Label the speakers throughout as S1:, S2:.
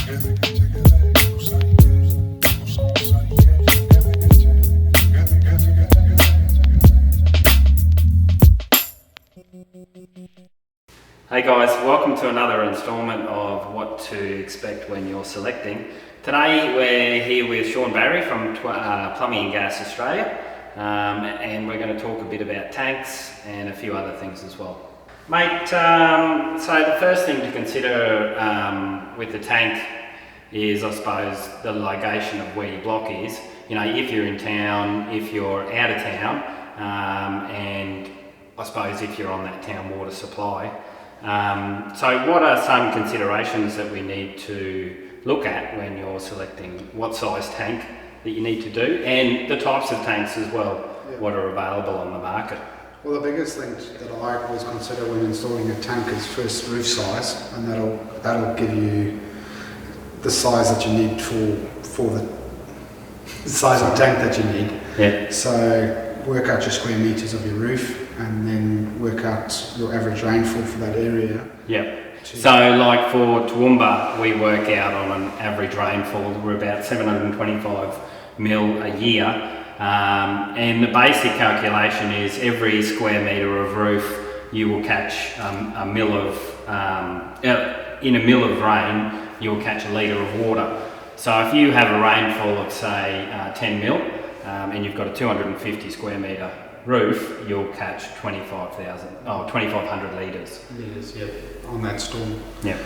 S1: Hey guys, welcome to another instalment of what to expect when you're selecting. Today we're here with Sean Barry from Plumbing and Gas Australia, and we're going to talk a bit about tanks and a few other things as well. Mate, so the first thing to consider with the tank is, I suppose, the location of where your block is. You know, if you're in town, if you're out of town, and I suppose if you're on that town water supply. So what are some considerations that we need to look at when you're selecting what size tank that you need to do, and the types of tanks as well, what are available on the market?
S2: Well, the biggest thing that I always consider when installing a tank is first roof size, and that'll give you the size that you need for the size of tank that you need. Yeah. So work out your square meters of your roof, and then work out your average rainfall for that area. Yeah. So
S1: like for Toowoomba, we work out on an average rainfall, we're about 725 mil a year. And the basic calculation is every square metre of roof, you will catch in a mil of rain, you'll catch a litre of water. So if you have a rainfall of say 10 mil, and you've got a 250 square metre roof, you'll catch 2,500 litres.
S2: On that storm.
S1: Yeah.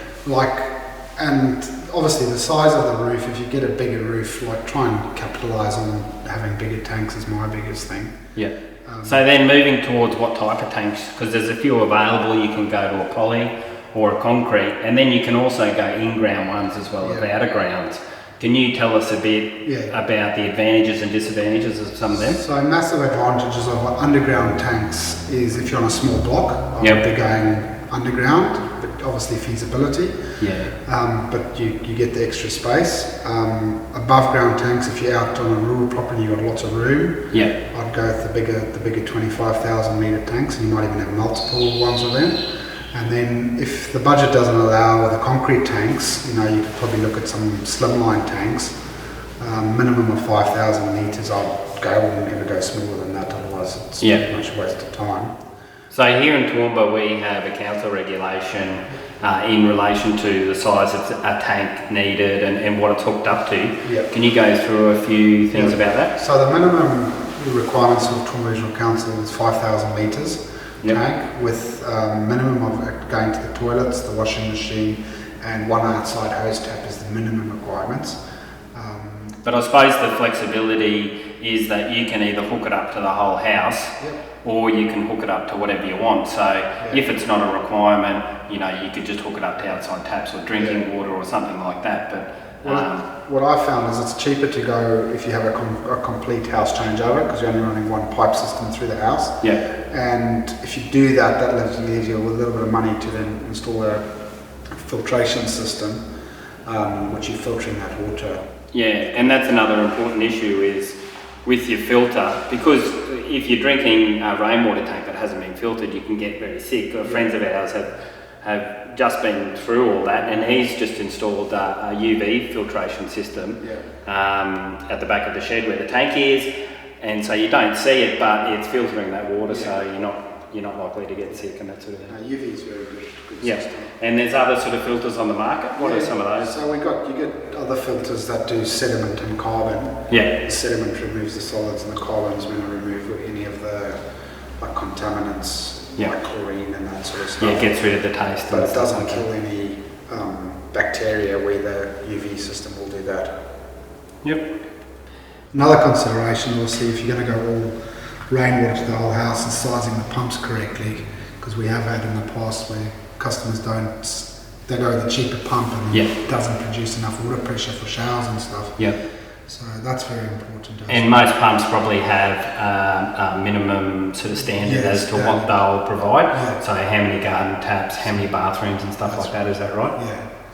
S2: And obviously the size of the roof, if you get a bigger roof, try and capitalise on having bigger tanks is my biggest thing.
S1: Yeah. So then moving towards what type of tanks, because there's a few available, you can go to a poly or a concrete, and then you can also go in-ground ones as well as out-of-grounds. Can you tell us a bit about the advantages and disadvantages of some of them?
S2: So massive advantages of underground tanks is if you're on a small block, I would be going underground, but obviously feasibility. But you get the extra space. Above ground tanks, if you're out on a rural property, you've got lots of room. I'd go with the bigger 25,000 litre tanks, and you might even have multiple ones of them. And then if the budget doesn't allow with the concrete tanks, you could probably look at some slimline tanks. Minimum of 5,000 litres I'd go, I wouldn't ever go smaller than that, otherwise it's pretty much a waste of time.
S1: So here in Toowoomba we have a council regulation in relation to the size of a tank needed and what it's hooked up to. Can you go through a few things about that?
S2: So the minimum requirements of Toowoomba Regional Council is 5,000 litres. Tank with minimum of going to the toilets, the washing machine, and one outside hose tap is the minimum requirements.
S1: But I suppose the flexibility is that you can either hook it up to the whole house, or you can hook it up to whatever you want. So if it's not a requirement, you could just hook it up to outside taps or drinking water or something like that. But
S2: what I found is it's cheaper to go if you have a complete house changeover, because you're only running one pipe system through the house. And if you do that, that leaves you with a little bit of money to then install a filtration system, which you're filtering that water.
S1: And that's another important issue is with your filter, because if you're drinking a rainwater tank that hasn't been filtered, you can get very sick. Friends of ours have just been through all that, and he's just installed a UV filtration system at the back of the shed where the tank is, and so you don't see it, but it's filtering that water, so you're not likely to get sick and that sort of thing.
S2: UV is very good system.
S1: And there's other sort of filters on the market. What are some of those?
S2: So you get other filters that do sediment and carbon. The sediment removes the solids, and the carbon's going to remove any of the contaminants, like chlorine and that sort of stuff.
S1: It gets rid of the taste.
S2: But it doesn't kill any bacteria, where the UV system will do that. Another consideration, obviously, if you're going to go all rainwater to the whole house, is sizing the pumps correctly, because we have had in the past where customers they go with a cheaper pump and it doesn't produce enough water pressure for showers and stuff. So that's very important.
S1: And most pumps probably have a minimum sort of standard as to what they'll provide. So how many garden taps, how many bathrooms and stuff like that, is that right?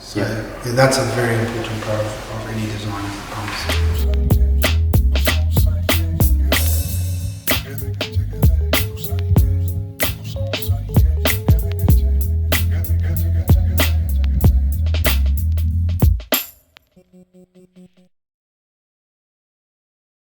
S2: So that's a very important part of any design of the pumps.